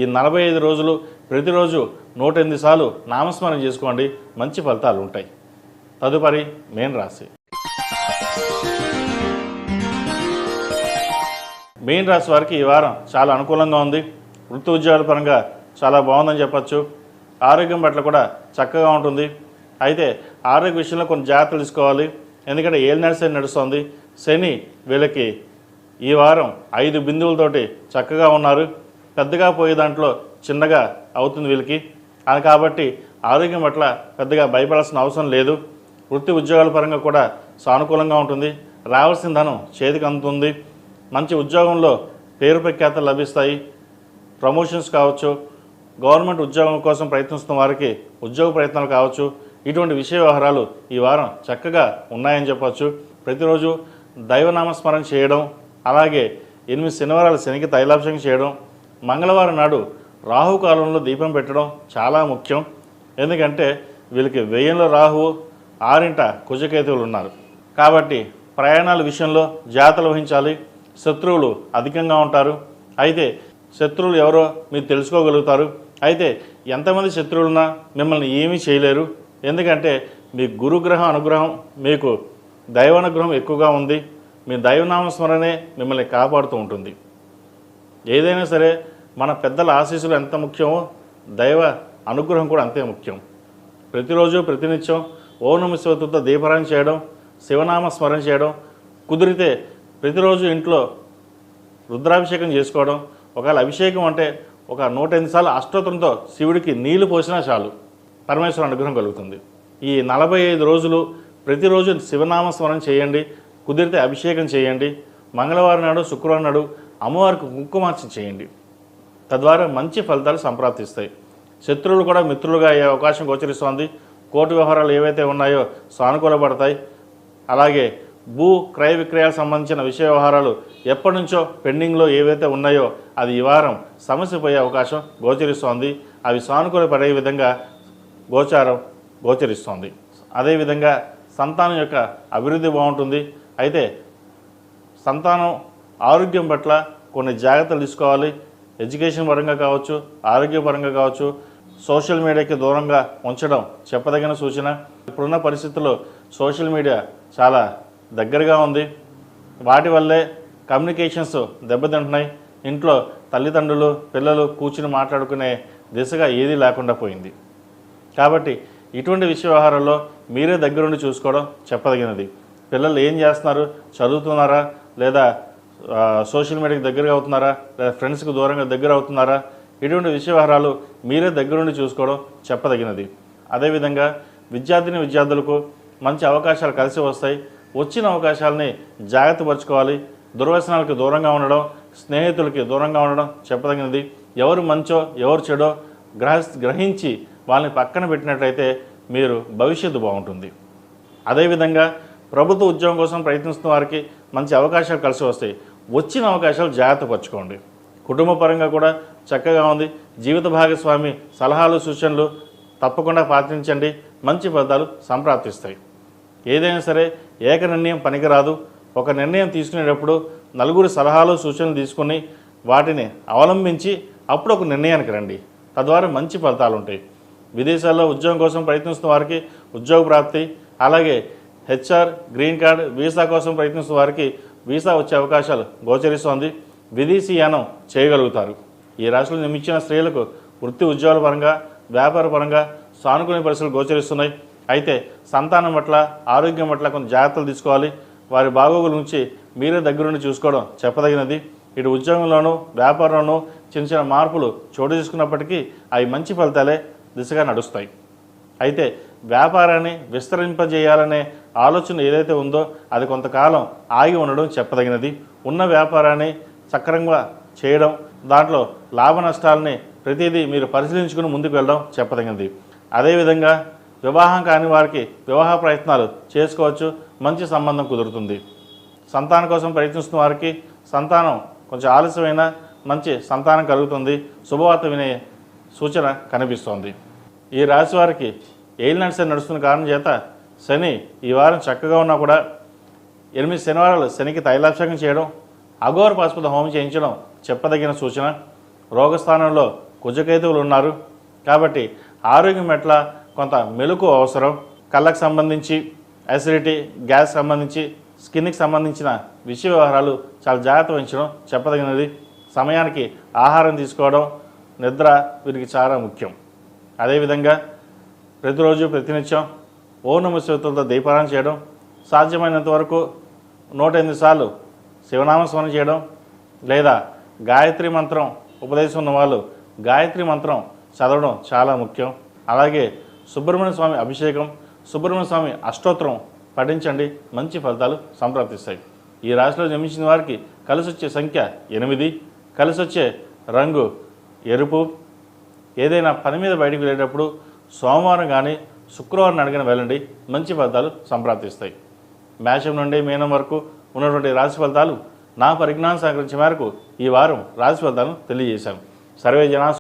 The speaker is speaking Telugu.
ఈ 45 రోజులు ప్రతిరోజు 108 సార్లు నామస్మరణ చేసుకోండి, మంచి ఫలితాలు ఉంటాయి. తదుపరి మీన రాశి. మీన రాశి వారికి ఈ వారం చాలా అనుకూలంగా ఉంది. వృత్తి ఉద్యోగాల పరంగా చాలా బాగుందని చెప్పచ్చు. ఆరోగ్యం పట్ల కూడా చక్కగా ఉంటుంది. అయితే ఆరోగ్య విషయంలో కొన్ని జాగ్రత్తలు తీసుకోవాలి. ఎందుకంటే ఏలినాటి శని నడుస్తుంది. శని వీళ్ళకి ఈ వారం 5 బిందువులతోటి చక్కగా ఉన్నారు. పెద్దగా పోయే దాంట్లో చిన్నగా అవుతుంది వీళ్ళకి. అది కాబట్టి ఆరోగ్యం పట్ల పెద్దగా భయపడాల్సిన అవసరం లేదు. వృత్తి ఉద్యోగాల పరంగా కూడా సానుకూలంగా ఉంటుంది. రావాల్సిన ధనం చేతికి అందుతుంది. మంచి ఉద్యోగంలో పేరు ప్రఖ్యాతలు లభిస్తాయి. ప్రమోషన్స్ కావచ్చు, గవర్నమెంట్ ఉద్యోగం కోసం ప్రయత్నిస్తున్న వారికి ఉద్యోగ ప్రయత్నాలు కావచ్చు, ఇటువంటి విషయ వ్యవహారాలు ఈ వారం చక్కగా ఉన్నాయని చెప్పచ్చు. ప్రతిరోజు దైవనామస్మరణ చేయడం, అలాగే 8 శనివారాలు శనికి తైలాభిషేకం చేయడం, మంగళవారం నాడు రాహుకాలంలో దీపం పెట్టడం చాలా ముఖ్యం. ఎందుకంటే వీళ్ళకి 1000లో రాహువు, 6ఇంట కుజకేతువులు ఉన్నారు. కాబట్టి ప్రయాణాల విషయంలో జాగ్రత్తలు వహించాలి. శత్రువులు అధికంగా ఉంటారు. అయితే శత్రువులు ఎవరో మీరు తెలుసుకోగలుగుతారు. అయితే ఎంతమంది శత్రువులున్నా మిమ్మల్ని ఏమీ చేయలేరు. ఎందుకంటే మీ గురుగ్రహం అనుగ్రహం, మీకు దైవానుగ్రహం ఎక్కువగా ఉంది. మీ దైవనామస్మరణే మిమ్మల్ని కాపాడుతూ ఉంటుంది. ఏదైనా సరే మన పెద్దల ఆశీస్సులు ఎంత ముఖ్యమో దైవ అనుగ్రహం కూడా అంతే ముఖ్యం. ప్రతిరోజు ప్రతినిత్యం ఓం నమః శివాయతో దీపారాయణ చేయడం, శివనామ స్మరణ చేయడం, కుదిరితే ప్రతిరోజు ఇంట్లో రుద్రాభిషేకం చేసుకోవడం. ఒకవేళ అభిషేకం అంటే ఒక 108 సార్లు అష్టోత్తరంతో శివుడికి నీళ్లు పోసినా చాలు, పరమేశ్వర అనుగ్రహం కలుగుతుంది. ఈ 45 రోజులు ప్రతిరోజు శివనామ స్మరణ చేయండి. కుదిరితే అభిషేకం చేయండి. మంగళవారం నాడు, శుక్రవారం నాడు అమ్మవారికి కుంకుమార్చన చేయండి. తద్వారా మంచి ఫలితాలు సంప్రాప్తిస్తాయి. శత్రువులు కూడా మిత్రులుగా అయ్యే అవకాశం గోచరిస్తోంది. కోర్టు వ్యవహారాలు ఏవైతే ఉన్నాయో సానుకూలపడతాయి. అలాగే భూ క్రయ విక్రయాలకు సంబంధించిన విషయ వ్యవహారాలు ఎప్పటి నుంచో పెండింగ్లో ఏవైతే ఉన్నాయో అది ఈ వారం సమస్య పోయే అవకాశం గోచరిస్తోంది. అవి సానుకూలపడే విధంగా గోచరిస్తోంది. అదేవిధంగా సంతానం యొక్క అభివృద్ధి బాగుంటుంది. అయితే సంతానం ఆరోగ్యం పట్ల కొన్ని జాగ్రత్తలు తీసుకోవాలి. ఎడ్యుకేషన్ పరంగా కావచ్చు, ఆరోగ్యపరంగా కావచ్చు, సోషల్ మీడియాకి దూరంగా ఉంచడం చెప్పదగిన సూచన. ఇప్పుడున్న పరిస్థితుల్లో సోషల్ మీడియా చాలా దగ్గరగా ఉంది. వాటి వల్లే కమ్యూనికేషన్స్ దెబ్బతింటున్నాయి. ఇంట్లో తల్లిదండ్రులు పిల్లలు కూర్చుని మాట్లాడుకునే దిశగా ఏదీ లేకుండా పోయింది. కాబట్టి ఇటువంటి విషయ వ్యవహారాల్లో మీరే దగ్గరుండి చూసుకోవడం చెప్పదగినది. పిల్లలు ఏం చేస్తున్నారు, చదువుతున్నారా, లేదా సోషల్ మీడియాకి దగ్గరగా అవుతున్నారా, లేదా ఫ్రెండ్స్కి దూరంగా దగ్గర అవుతున్నారా, ఇటువంటి విషయ వ్యవహారాలు మీరే దగ్గరుండి చూసుకోవడం చెప్పదగినది. అదేవిధంగా విద్యార్థులకు మంచి అవకాశాలు కలిసి వస్తాయి. వచ్చిన అవకాశాలని జాగ్రత్తపరచుకోవాలి. దుర్వ్యసనాలకు దూరంగా ఉండడం, స్నేహితులకి దూరంగా ఉండడం చెప్పదగినది. ఎవరు మంచో ఎవరు చెడో గ్రహించి వాళ్ళని పక్కన పెట్టినట్లయితే మీరు భవిష్యత్తు బాగుంటుంది. అదేవిధంగా ప్రభుత్వ ఉద్యోగం కోసం ప్రయత్నిస్తున్న వారికి మంచి అవకాశాలు కలిసి వస్తాయి. వచ్చిన అవకాశాలు జాగ్రత్త పరచుకోండి. కుటుంబ పరంగా కూడా చక్కగా ఉంది. జీవిత భాగస్వామి సలహాలు సూచనలు తప్పకుండా పాటించండి. మంచి ఫలితాలు సంప్రాప్తిస్తాయి. ఏదైనా సరే ఏక నిర్ణయం పనికిరాదు. ఒక నిర్ణయం తీసుకునేటప్పుడు నలుగురు సలహాలు సూచనలు తీసుకుని వాటిని అవలంబించి అప్పుడు ఒక నిర్ణయానికి రండి. తద్వారా మంచి ఫలితాలు ఉంటాయి. విదేశాల్లో ఉద్యోగం కోసం ప్రయత్నిస్తున్న వారికి ఉద్యోగ ప్రాప్తి, అలాగే హెచ్ఆర్, గ్రీన్ కార్డ్, వీసా కోసం ప్రయత్నిస్తున్న వారికి వీసా వచ్చే అవకాశాలు గోచరిస్తోంది. విదేశీయానం చేయగలుగుతారు. ఈ రాశిలో జన్మించిన స్త్రీలకు వృత్తి ఉద్యోగాల పరంగా, వ్యాపార పరంగా సానుకూల పరిస్థితులు గోచరిస్తున్నాయి. అయితే సంతానం పట్ల, ఆరోగ్యం పట్ల కొంచెం జాగ్రత్తలు తీసుకోవాలి. వారి బాగోగుల నుంచి మీరే దగ్గరుండి చూసుకోవడం చెప్పదగినది. ఇటు ఉద్యోగంలోనూ వ్యాపారంలోనూ చిన్న చిన్న మార్పులు చోటు తీసుకున్నప్పటికీ అవి మంచి ఫలితాలే దిశగా నడుస్తాయి. అయితే వ్యాపారాన్ని విస్తరింపజేయాలనే ఆలోచన ఏదైతే ఉందో అది కొంతకాలం ఆగి ఉండడం చెప్పదగినది. ఉన్న వ్యాపారాన్ని సక్రమంగా చేయడం, దాంట్లో లాభ నష్టాలని ప్రతిదీ మీరు పరిశీలించుకుని ముందుకు వెళ్ళడం చెప్పదగినది. అదేవిధంగా వివాహం కాని వారికి వివాహ ప్రయత్నాలు చేసుకోవచ్చు. మంచి సంబంధం కుదురుతుంది. సంతానం కోసం ప్రయత్నిస్తున్న వారికి సంతానం కొంచెం ఆలస్యమైన మంచి సంతానం కలుగుతుంది. శుభవార్త వినే సూచన కనిపిస్తోంది. ఈ రాశి వారికి ఏలినాటి శని నడుస్తున్న కారణం చేత శని ఈ వారం చక్కగా ఉన్నా కూడా 8 శనివారాలు శనికి తైలాభిషేకం చేయడం, అఘోర పాశుపత హోమం చేయించడం చెప్పదగిన సూచన. రోగస్థానంలో కుజకేతువులు ఉన్నారు కాబట్టి ఆరోగ్యం ఎట్లా కొంత మెలకు అవసరం. కళ్ళకు సంబంధించి, అసిడిటీ, గ్యాస్ సంబంధించి, స్కిన్కి సంబంధించిన విషయ వ్యవహారాలు చాలా జాగ్రత్త వహించడం చెప్పదగినది. సమయానికి ఆహారం తీసుకోవడం, నిద్ర వీరికి చాలా ముఖ్యం. అదేవిధంగా ప్రతిరోజు ప్రతినిత్యం ఓం నమః శివాయతో దీపారాధన చేయడం, సాధ్యమైనంత వరకు 108 సార్లు శివనామస్మరణ చేయడం, లేదా గాయత్రి మంత్రం ఉపదేశం ఉన్న వాళ్ళు గాయత్రి మంత్రం చదవడం చాలా ముఖ్యం. అలాగే సుబ్రహ్మణ్య స్వామి అభిషేకం, సుబ్రహ్మణ్య స్వామి అష్టోత్తరం పఠించండి, మంచి ఫలితాలు సంప్రాప్తిస్తాయి. ఈ రాశిలో జన్మించిన వారికి కలిసి వచ్చే సంఖ్య 8, కలిసి వచ్చే రంగు ఎరుపు. ఏదైనా పని మీద బయటకు వెళ్ళేటప్పుడు సోమవారం కానీ శుక్రవారం అడిగిన వెళ్ళండి, మంచి ఫలితాలు సంప్రాప్తిస్తాయి. మేషం నుండి మీనం వరకు ఉన్నటువంటి రాశి ఫలితాలు నా పరిజ్ఞానం సహకరించే మేరకు ఈ వారం రాశి ఫలితాలను తెలియజేశాను. సర్వే జనా